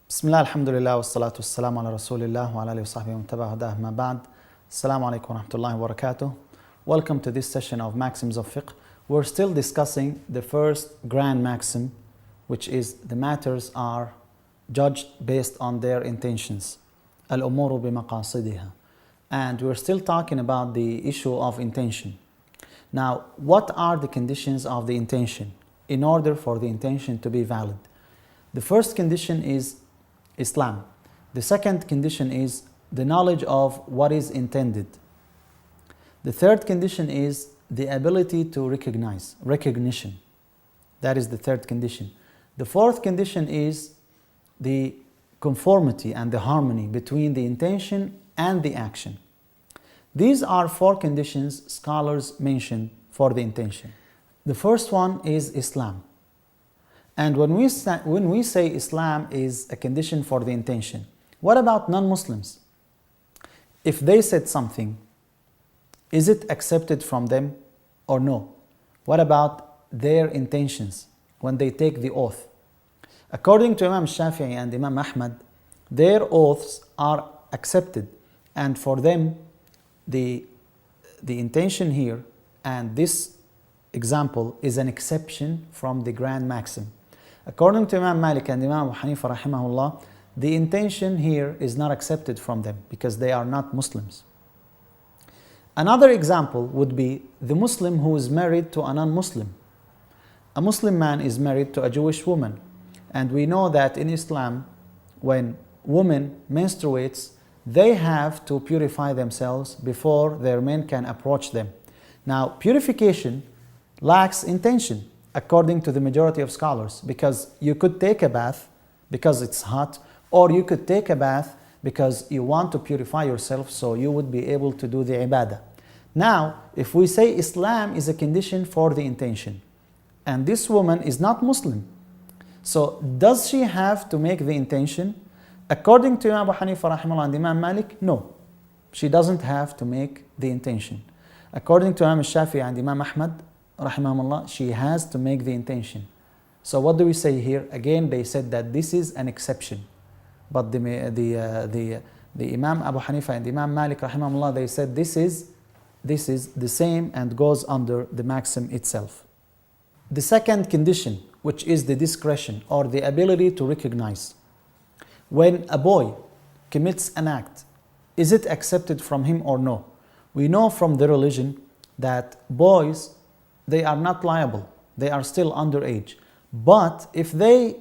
Bismillah, alhamdulillah, wa salatu wassalamu ala rasulillah wa ala alihi wa sahbihi wa tabi'a hudah ma ba'd. Assalamu alaikum wa rahmatullahi wa barakatuh. Welcome to this session of Maxims of Fiqh. We're still discussing the first grand maxim, which is the matters are judged based on their intentions. Al-umuru bimaqasidiha. And we're still talking about the issue of intention. Now, what are the conditions of the intention in order for the intention to be valid? The first condition is Islam. The second condition is the knowledge of what is intended. The third condition is the ability to recognition. That is the third condition. The fourth condition is the conformity and the harmony between the intention and the action. These are four conditions scholars mention for the intention. The first one is Islam. And when we say Islam is a condition for the intention, what about non-Muslims? If they said something, is it accepted from them or no? What about their intentions when they take the oath? According to Imam Shafi'i and Imam Ahmad, their oaths are accepted, and for them the intention here and this example is an exception from the grand maxim. According to Imam Malik and Imam Abu Hanifa rahimahullah, the intention here is not accepted from them because they are not Muslims. Another example would be the Muslim who is married to a non-Muslim. A Muslim man is married to a Jewish woman, and we know that in Islam, when women menstruates, they have to purify themselves before their men can approach them. Now, purification lacks intention, according to the majority of scholars, because you could take a bath because it's hot, or you could take a bath because you want to purify yourself so you would be able to do the ibadah. Now, if we say Islam is a condition for the intention, and this woman is not Muslim, so does she have to make the intention? According to Imam Abu Hanifa rahimahullah and Imam Malik, no, she doesn't have to make the intention. According to Imam Shafi'i and Imam Ahmad rahimahullah, she has to make the intention. So what do we say here? Again, they said that this is an exception. But the Imam Abu Hanifa and Imam Malik rahimahullah, they said this is the same and goes under the maxim itself. The second condition, which is the discretion or the ability to recognize. When a boy commits an act, is it accepted from him or no? We know from the religion that boys, they are not liable. They are still underage. But if they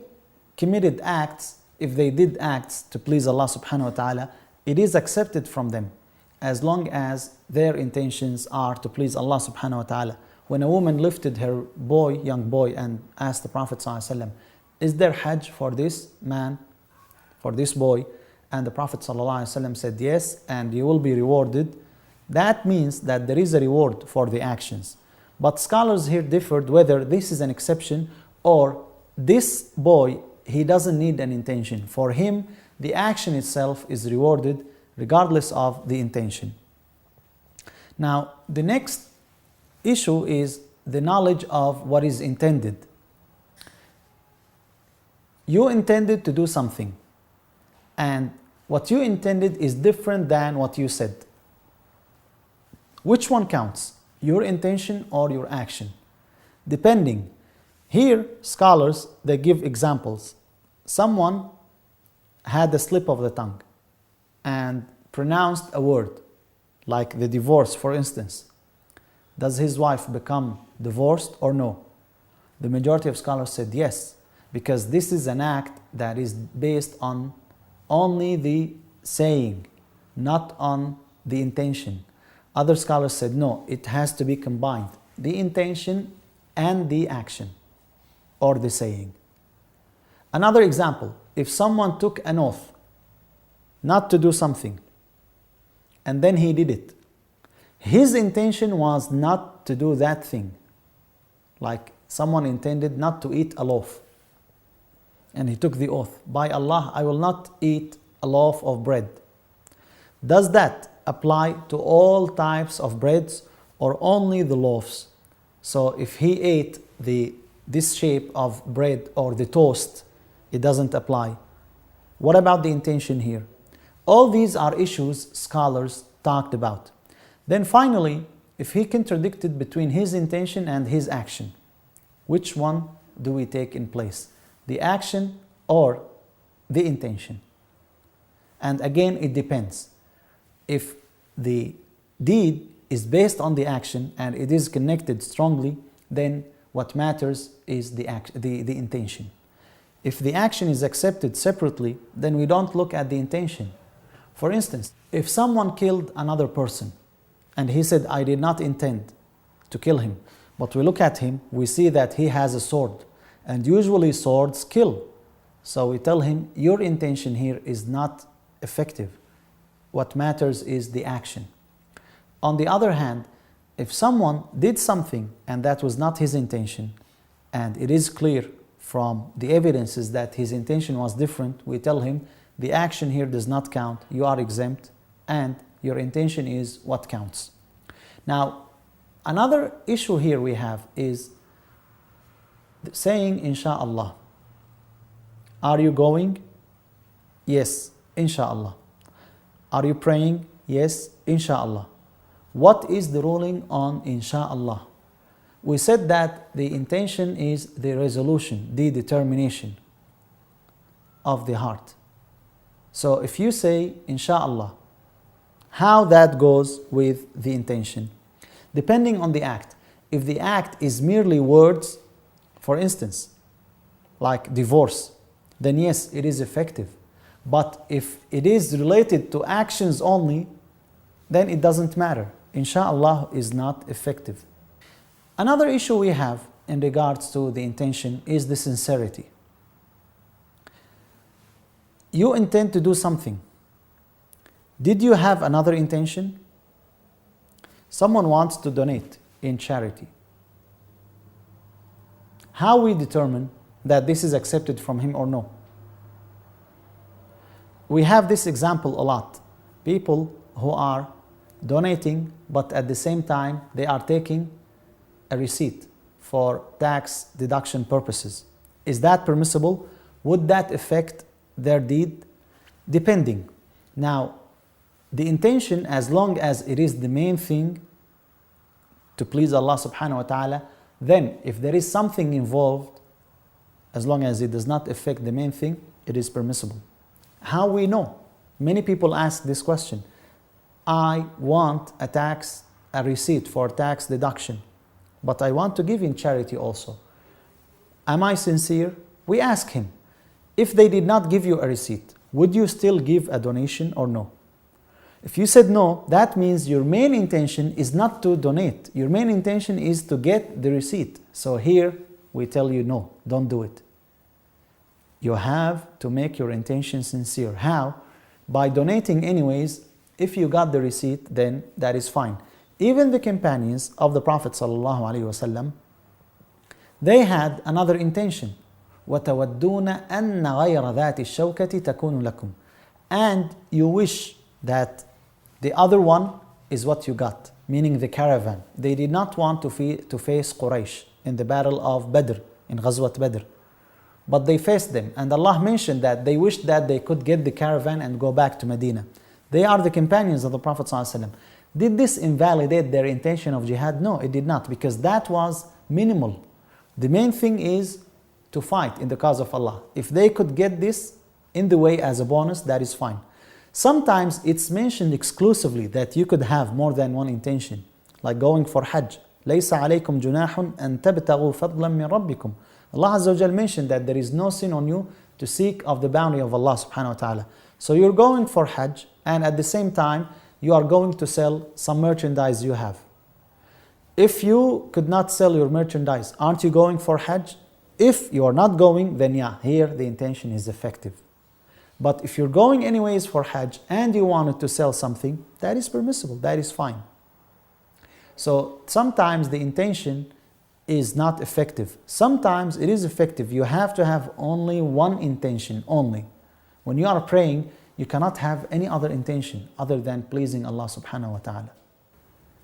committed acts, if they did acts to please Allah subhanahu wa ta'ala, it is accepted from them as long as their intentions are to please Allah subhanahu wa ta'ala. When a woman lifted her young boy, and asked the Prophet sallallahu alaihi wasallam, is there hajj for this man, for this boy? And the Prophet sallallahu alaihi wasallam said yes, and you will be rewarded. That means that there is a reward for the actions. But scholars here differed whether this is an exception or this boy, he doesn't need an intention. For him, the action itself is rewarded regardless of the intention. Now, the next issue is the knowledge of what is intended. You intended to do something, and what you intended is different than what you said. Which one counts? Your intention or your action? Depending. Here, scholars, they give examples. Someone had a slip of the tongue and pronounced a word, like the divorce, for instance. Does his wife become divorced or no? The majority of scholars said yes, because this is an act that is based on only the saying, not on the intention. Other scholars said no, it has to be combined, the intention and the action or the saying. Another example, if someone took an oath not to do something and then he did it, his intention was not to do that thing. Like someone intended not to eat a loaf and he took the oath, by Allah, I will not eat a loaf of bread. Does that apply to all types of breads or only the loaves? So if he ate this shape of bread or the toast, it doesn't apply. What about the intention here? All these are issues scholars talked about. Then finally, if he contradicted between his intention and his action, which one do we take in place? The action or the intention? And again, it depends. If the deed is based on the action and it is connected strongly, then what matters is the intention. If the action is accepted separately, then we don't look at the intention. For instance, if someone killed another person and he said, I did not intend to kill him, but we look at him, we see that he has a sword, and usually swords kill. So we tell him, your intention here is not effective. What matters is the action. On the other hand, if someone did something and that was not his intention, and it is clear from the evidences that his intention was different, we tell him, the action here does not count, you are exempt, and your intention is what counts. Now, another issue here we have is saying, Insha'Allah. Are you going? Yes, Insha'Allah. Are you praying? Yes, Insha'Allah. What is the ruling on Insha'Allah? We said that the intention is the resolution, the determination of the heart. So if you say Insha'Allah, how that goes with the intention? Depending on the act. If the act is merely words, for instance, like divorce, then yes, it is effective. But if it is related to actions only, then it doesn't matter. Insha'Allah is not effective. Another issue we have in regards to the intention is the sincerity. You intend to do something. Did you have another intention? Someone wants to donate in charity. How we determine that this is accepted from him or no? We have this example a lot. People who are donating, but at the same time they are taking a receipt for tax deduction purposes. Is that permissible? Would that affect their deed? Depending. Now, the intention, as long as it is the main thing to please Allah subhanahu wa ta'ala, then if there is something involved, as long as it does not affect the main thing, it is permissible. How we know? Many people ask this question. I want a receipt for tax deduction, but I want to give in charity also. Am I sincere? We ask him, if they did not give you a receipt, would you still give a donation or no? If you said no, that means your main intention is not to donate. Your main intention is to get the receipt. So here we tell you no, don't do it. You have to make your intention sincere. How? By donating anyways. If you got the receipt, then that is fine. Even the companions of the Prophet ﷺ, they had another intention. وَتَوَدُّونَ أَنَّ غَيْرَ ذَاتِ الشَّوْكَةِ تَكُونُ لَكُمْ. And you wish that the other one is what you got, meaning the caravan. They did not want to face Quraysh in the battle of Badr, in Ghazwat Badr. But they faced them, and Allah mentioned that they wished that they could get the caravan and go back to Medina. They are the companions of the Prophet ﷺ. Did this invalidate their intention of jihad? No, it did not, because that was minimal. The main thing is to fight in the cause of Allah. If they could get this in the way as a bonus, that is fine. Sometimes it's mentioned exclusively that you could have more than one intention, like going for Hajj. لَيْسَ عَلَيْكُمْ جُنَاحٌ أَن تَبْتَغُوا فَضْلًا مِّن رَبِّكُمْ. Allah Azza wa Jal mentioned that there is no sin on you to seek of the bounty of Allah subhanahu wa ta'ala. So you're going for Hajj, and at the same time you are going to sell some merchandise you have. If you could not sell your merchandise, aren't you going for Hajj? If you are not going, then yeah, here the intention is effective. But if you're going anyways for Hajj and you wanted to sell something, that is permissible, that is fine. So sometimes the intention is not effective. Sometimes it is effective. You have to have only one intention only. When you are praying, you cannot have any other intention other than pleasing Allah subhanahu wa ta'ala.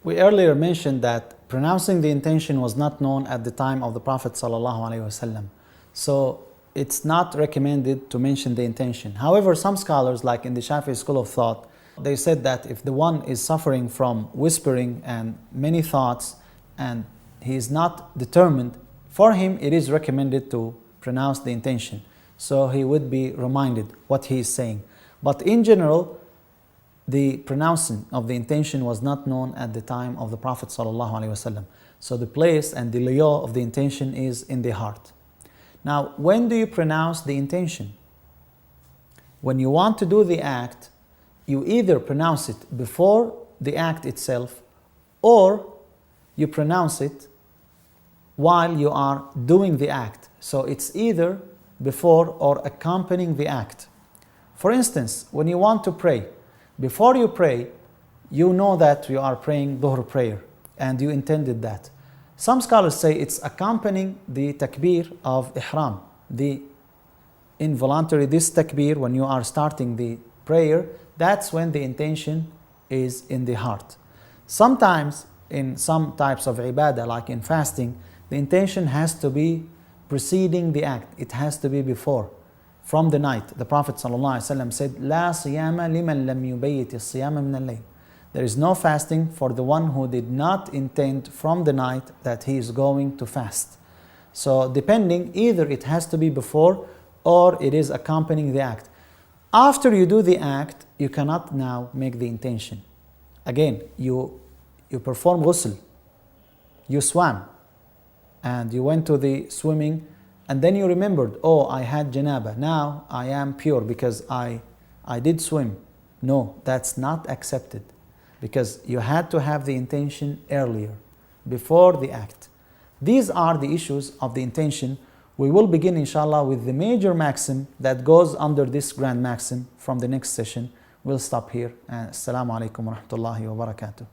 We earlier mentioned that pronouncing the intention was not known at the time of the Prophet sallallahu alaihi wasallam. So it's not recommended to mention the intention. However, some scholars, like in the Shafi'i school of thought, they said that if the one is suffering from whispering and many thoughts and he is not determined, for him it is recommended to pronounce the intention. So he would be reminded what he is saying. But in general, the pronouncing of the intention was not known at the time of the Prophet ﷺ. So the place and the lieu of the intention is in the heart. Now, when do you pronounce the intention? When you want to do the act, you either pronounce it before the act itself, or you pronounce it while you are doing the act. So it's either before or accompanying the act. For instance, when you want to pray, before you pray, you know that you are praying Dhuhr prayer and you intended that. Some scholars say it's accompanying the takbir of ihram, the involuntary, this takbir when you are starting the prayer, that's when the intention is in the heart. Sometimes in some types of ibadah, like in fasting, the intention has to be preceding the act. It has to be before, from the night. The Prophet ﷺ said, "La siyama liman lam yubayyit as-siyama min al-layl." There is no fasting for the one who did not intend from the night that he is going to fast. So depending, either it has to be before or it is accompanying the act. After you do the act, you cannot now make the intention. Again, you perform ghusl, you swam, and you went to the swimming, and then you remembered, oh, I had janaba, now I am pure because I did swim. No, that's not accepted, because you had to have the intention earlier, before the act. These are the issues of the intention. We will begin, inshallah, with the major maxim that goes under this grand maxim from the next session. We'll stop here. Assalamu alaikum wa rahmatullahi wa barakatuh.